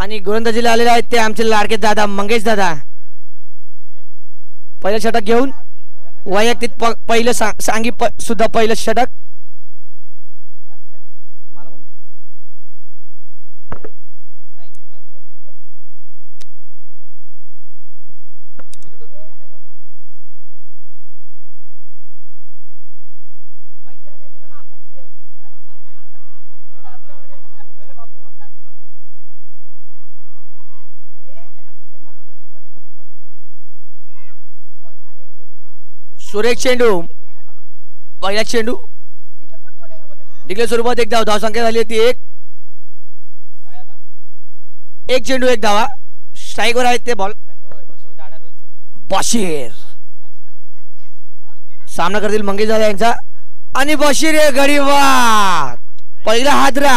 आणि गोलंदाजीला आलेले आहेत ते आमचे लाडके दादा मंगेश दादा. पहिलं षटक घेऊन वैयक्तिक पहिलं सांगी सुद्धा पहिलं षटक. सुरेख चेंडू पहिला चेंडू डिक्लेअर स्वरूपात एक धाव. धावसंख्या झाली होती एक चेंडू एक धावा. स्ट्राईकवर आहेत ते बॉल. बशीर सामना करतील मंगेश दादा यांचा आणि बशीर हे गडी बाद. पहिला हादरा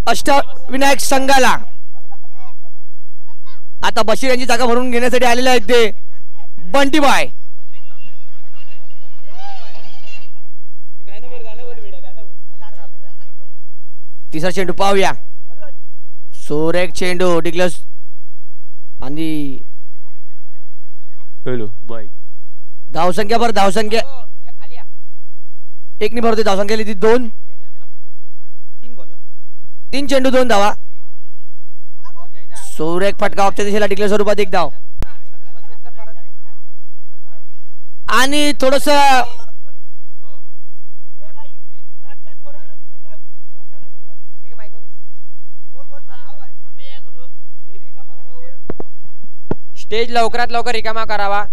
अष्टविनायक संघाला. आता बशीर यांची जागा भरून घेण्यासाठी आलेले आहेत ते बंटी बाय. तिसरा चेंडू पाहूया. सुरेख चेंडू डिक्लेअर आणि धावसंख्या धावसंख्या एक नाही भरते. धावसंख्या ती 2. 3 चेंडू 2 धावा. सुरेख फटका ऑफच्या दिशेला डिक्लेअर स्वरूपात एक धाव. आणि थोडस स्टेज लवकरात लवकर रिकामा करावा.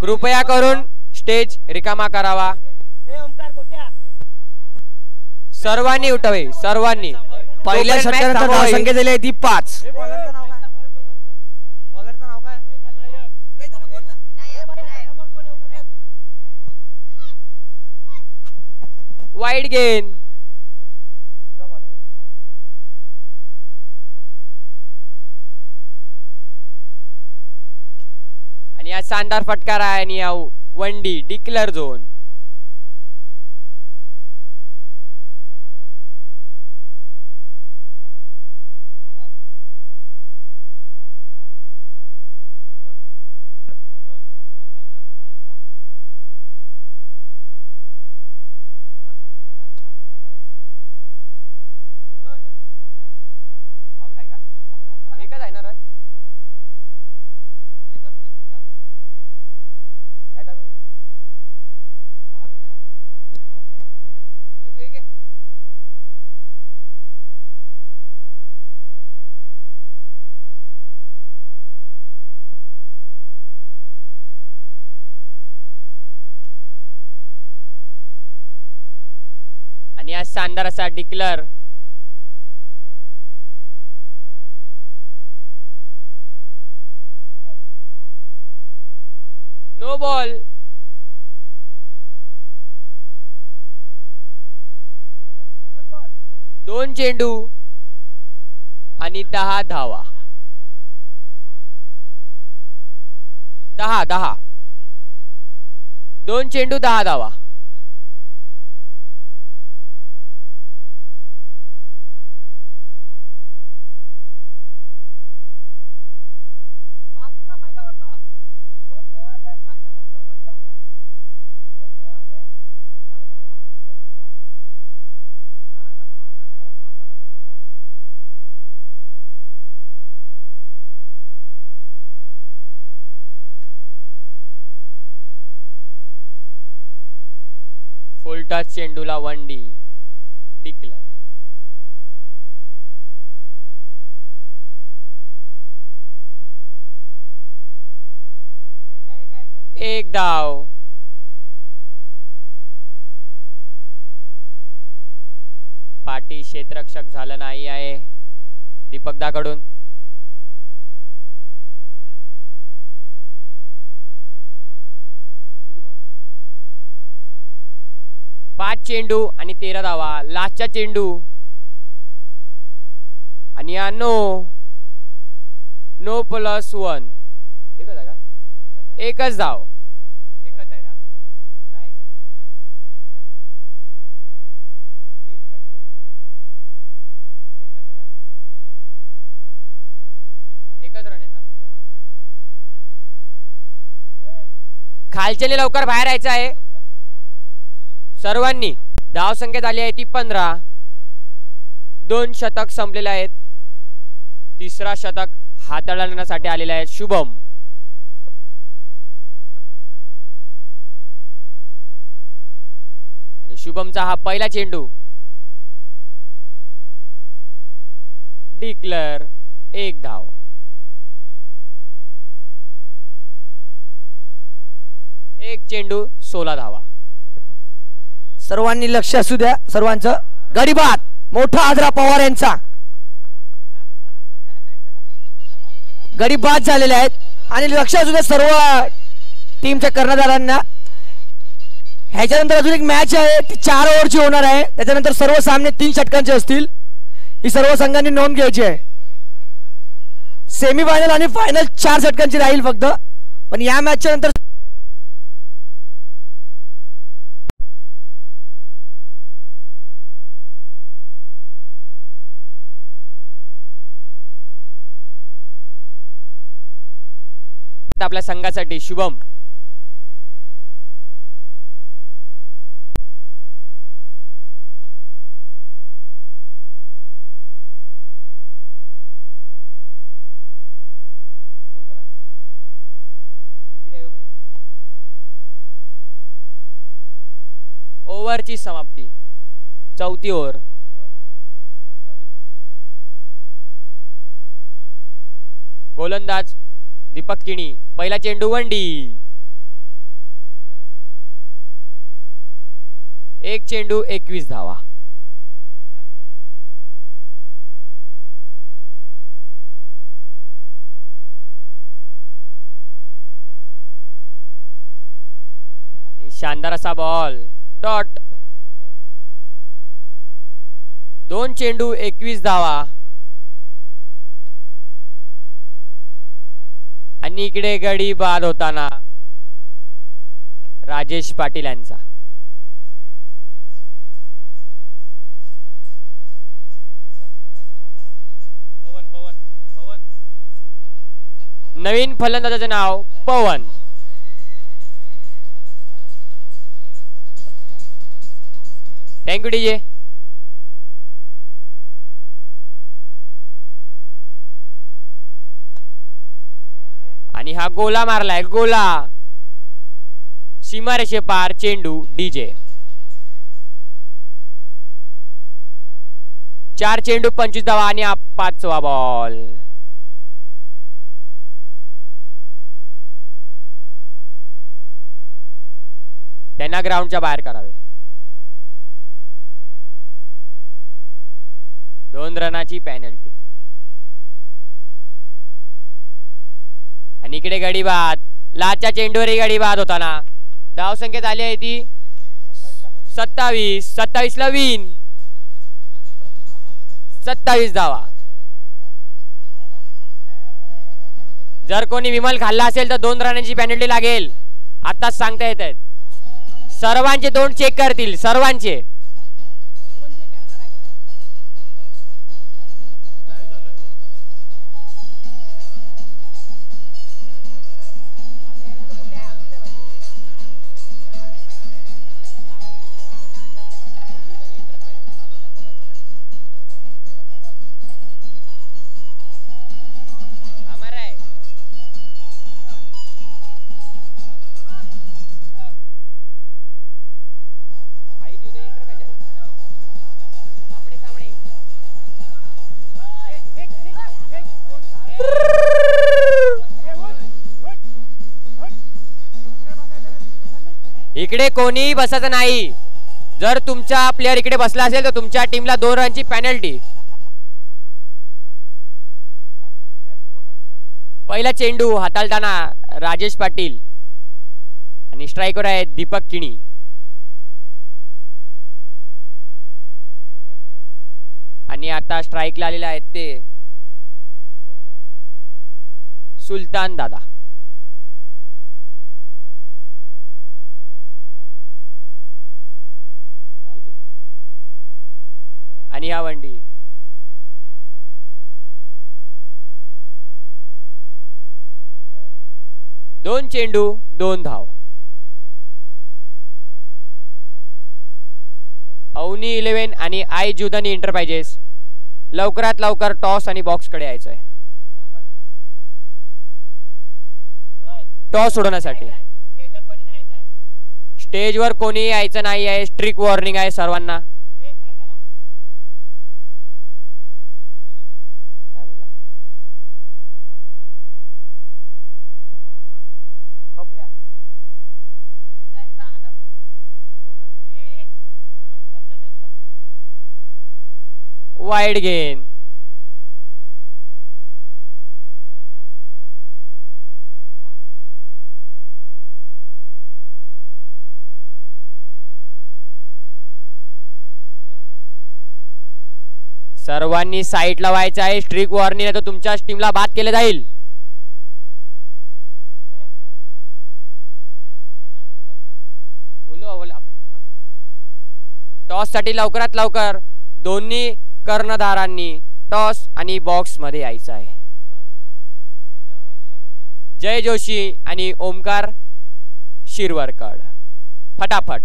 कृपया करून स्टेज रिकामा करावा. सर्वांनी उठावे. सर्वांनी. पहिल्या षटकानंतर धावसंख्या झाली आहे ती 5. Wide gain. आणि हा शानदार फटकार आहे आणि हा 1D डिक्लेअर झोन. एकच आहे ना रन. आणि हा शानदार असा डिक्लेअर. No ball. दोन चेंडू आणि 10 धावा. 10 2 चेंडू 10 धावा. फुल टच चेंडूला 1D डिक्लेअर. एक धाव. पाटी क्षेत्ररक्षक झालं नाही आहे दीपक दाकडून. 5 चेंडू आणि 13 धावा. लास्टचा चेंडू आणि 9 नो प्लस वन. एकच आहे का? एकच धाव. एकच आहे रे आता. नाही एकच. एकच रे आता. एकच रन येणार. खालच्याने लवकर बाहेर यायचं आहे सर्वांनी. धाव संख्या झाली आहे ती 15. 2 शतक संपलेले आहेत. तिसरा शतक हाताळण्यासाठी आलेले आहेत शुभम. आणि शुभमचा हा पहिला चेंडू. डिक्लेअर. 1 धाव. एक चेंडू 16 धावा. सर्वांनी लक्ष असू द्या. सर्वांचं गडी बाद. मोठा आदरा पवार यांचा. गडी बाद झालेले आहेत आणि लक्ष असू द्या सर्व टीमच्या कर्णधारांना. ह्याच्यानंतर अजून एक मॅच आहे ती 4 ओव्हरची होणार आहे. त्याच्यानंतर सर्व सामने 3 षटकांचे असतील. ही सर्व संघांनी नोंद घ्यायची आहे. सेमीफायनल आणि फायनल 4 षटकांची राहील फक्त. पण या मॅचच्या नंतर आपल्या संघासाठी शुभम. ओव्हरची समाप्ती. 4थी ओव्हर. गोलंदाज दीपक किणी. पहिला चेंडू वंडी. एक चेंडू 21 धावा. शानदार असा बॉल. डॉट. 2 चेंडू 21 धावा. आणि इकडे गडी बाद होताना राजेश पाटील यांचा. नवीन फलंदाजाचे नाव पवन. Thank you DJ. आणि हा गोला मारलाय. गोला. सीमारेषे पार चेंडू. डीजे. 4 चेंडू 25 धावा आणि 5वा बॉल. त्यांना ग्राउंडच्या बाहेर करावे. 2 रनाची पेनल्टी. आणि इकडे गडी बाद. लाच्या चेंडूवरही गडी बाद होताना धाव संख्या झाली आहे ती 27. 27 ला विन. 27 धावा. जर कोणी विमल खाल्ला असेल तर 2 रनांची पेनल्टी लागेल. आताच सांगता येत आहेत. सर्वांचे 2 चेक करतील. सर्वांचे. इकडे कोणीही बसायचं नाही. जर तुमचा प्लेयर इकडे बसला असेल तर तुमच्या टीमला 2 रनची पेनल्टी. पहिला चेंडू हाताळताना राजेश पाटील आणि स्ट्रायकर आहे दीपक किणी. आणि आता स्ट्राईकला आलेले आहेत ते सुलतान दादा. आणि हा वंडी दोन चेंडू 2 धाव. अवनी 11 आणि आई जुदानी एंटरप्राइजेस लवकरात लवकर टॉस आणि बॉक्स कडे यायचंय. टॉस सोडवण्यासाठी स्टेजवर कोणी यायचं नाही आहे. स्ट्रिक्ट वॉर्निंग आहे सर्वांना. काय बोलला? Wide gain. सर्वांनी साईट लावायचं आहे. स्ट्रिक वॉर्निंग आहे तर तुमच्या टीमला बाद केलं जाईल. टॉस साठी लवकरात लवकर दोन्ही कर्णधारांनी टॉस आणि बॉक्स मध्ये यायचं आहे. जय जोशी आणि ओमकार शिरवरकर फटाफट.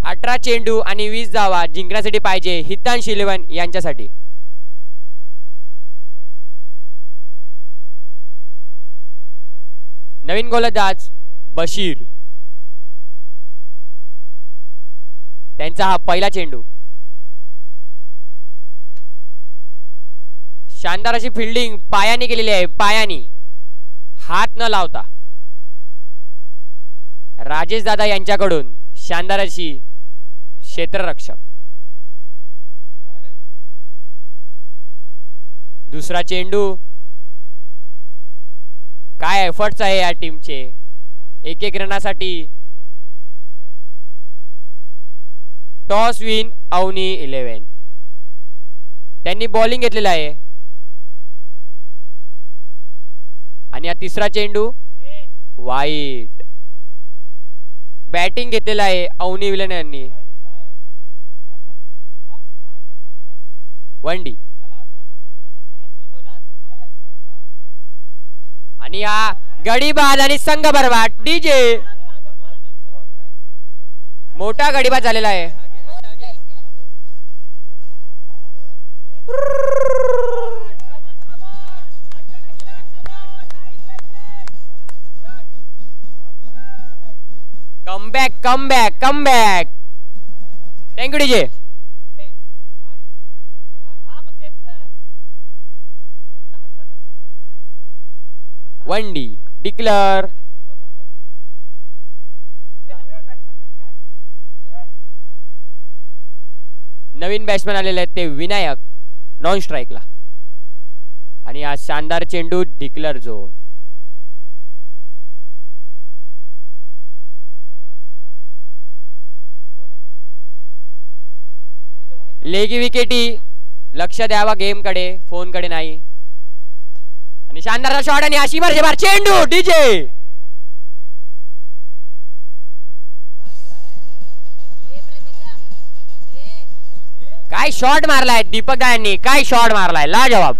अठरा चेंडू आणि 20 धावा जिंकण्यासाठी पाहिजे हितांश 11 यांच्यासाठी. नवीन गोलंदाज बशीर. त्यांचा हा पहिला चेंडू. शानदार अशी फिल्डिंग पायाने केलेली आहे. पायानी हात न लावता राजेश दादा यांच्याकडून शानदार अशी क्षेत्ररक्षक. दुसरा चेंडू. काय एफर्ट्स आहे या टीमचे. एक एक रनासाठी टॉस विन अवनी 11. त्यांनी बॉलिंग घेतलेला आहे. आणि हा तिसरा चेंडू वाईट. बॅटिंग घेतलेला आहे अवनी 11 यांनी. वंडी आणि हा गडीबाज आणि संघ बरबाद. डीजे मोठा गडीबाज झालेला आहे. Comeback comeback comeback. Thank you DJ. वंडी डिक्लेअर. नवीन बॅट्समॅन आलेले आहेत ते विनायक नॉन स्ट्राईकला. आणि हा शानदार चेंडू डिक्लेअर झोन. लेगी विकेटी. लक्ष द्यावा गेम कडे फोन कडे नाही. आणि शानदार शॉट आणि अशी मार चेंडू. डीजे काय शॉट मारलाय दीपक दायांनी. काय शॉट मारलाय लाजवाब.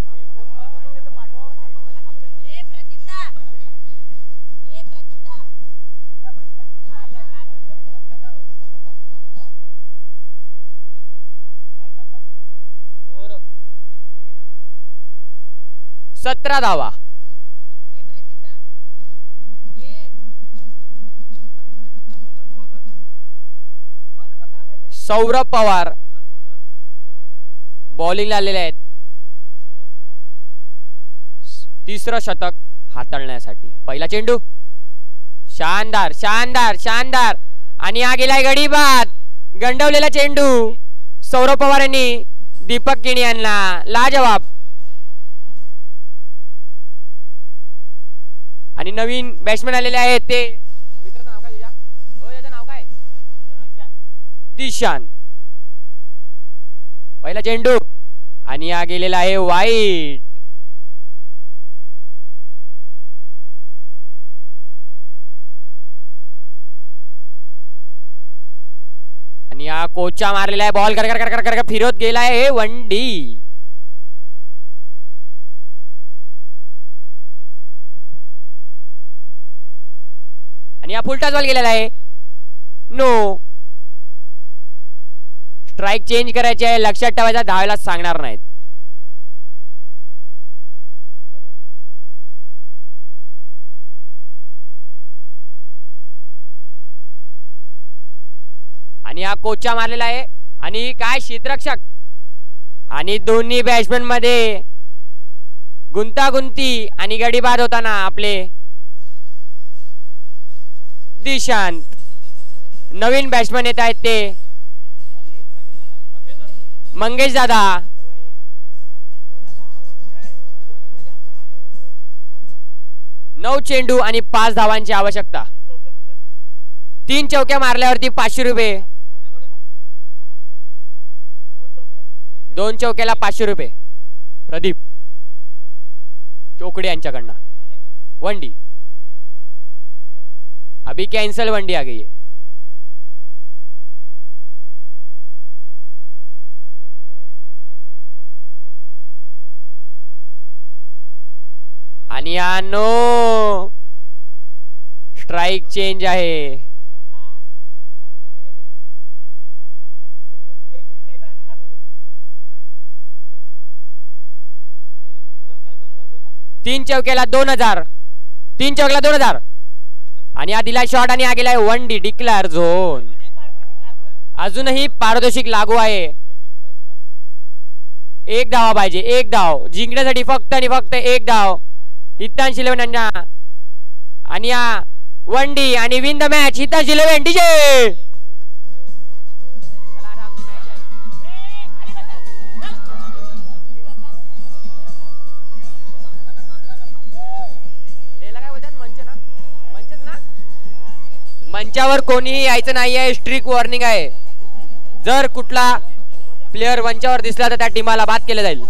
सतरा धावा. सौरभ पवार बॉलिंगला आलेले आहेत. तिसरं शतक हाताळण्यासाठी. पहिला चेंडू शानदार शानदार शानदार. आणि हा गेलाय गडीबाद. गंडवलेला चेंडू सौरभ पवार यांनी दीपक किणी यांना लाजवाब. आणि नवीन बॅट्समॅन आलेले आहेत ते मित्राचं नाव काय तुझ्या? हो त्याचं नाव काय? दिशान. पहिला चेंडू आणि हा गेलेला आहे वाईट. आणि हा कोचा मारलेला आहे. बॉल कर कर कर कर फिरत गेलाय हे वंडी. आणि हा फुलटाच बॉल गेलेला आहे. नो. स्ट्राइक चेंज करायची आहे. लक्षात ठेवायचा, धावायला सांगणार नाहीत. आणि हा कोचा मारलेला आहे. आणि काय क्षेत्ररक्षक आणि दोन्ही बॅट्समॅन मध्ये गुंतागुंती आणि गडी बाद होताना आपले दिशांत. नवीन बॅट्समॅन येत आहेत ते मंगेश दादा. नऊ चेंडू आणि 5 धावांची आवश्यकता. 3 चौक्या मारल्यावरती 500 रुपये. 2 चौक्याला 500 रुपये. प्रदीप चोकडे यांच्याकडनं वंडी. अभी कैंसल वंडी आ गई है. आणि हा नो. स्ट्राइक चेंज आहे. तीन चौक्याला 2000. 3 चौक्याला 2000. आणि हा दिला शॉट आणि हा गेलाय वंडी. Declare zone. अजूनही पारदर्शक लागू आहे. 1 धावा पाहिजे. 1 धाव जिंकण्यासाठी फक्त आणि फक्त 1 धाव. हितांश 11 आणि हा वंडी आणि win the match. Hitansh 11 DJ. मंचावर कोणीही यायचं नाहीये. स्ट्रिक वॉर्निंग आहे. जर कुठला प्लेयर मंचावर दिसला तर त्या टीमाला बाद केलं जाईल.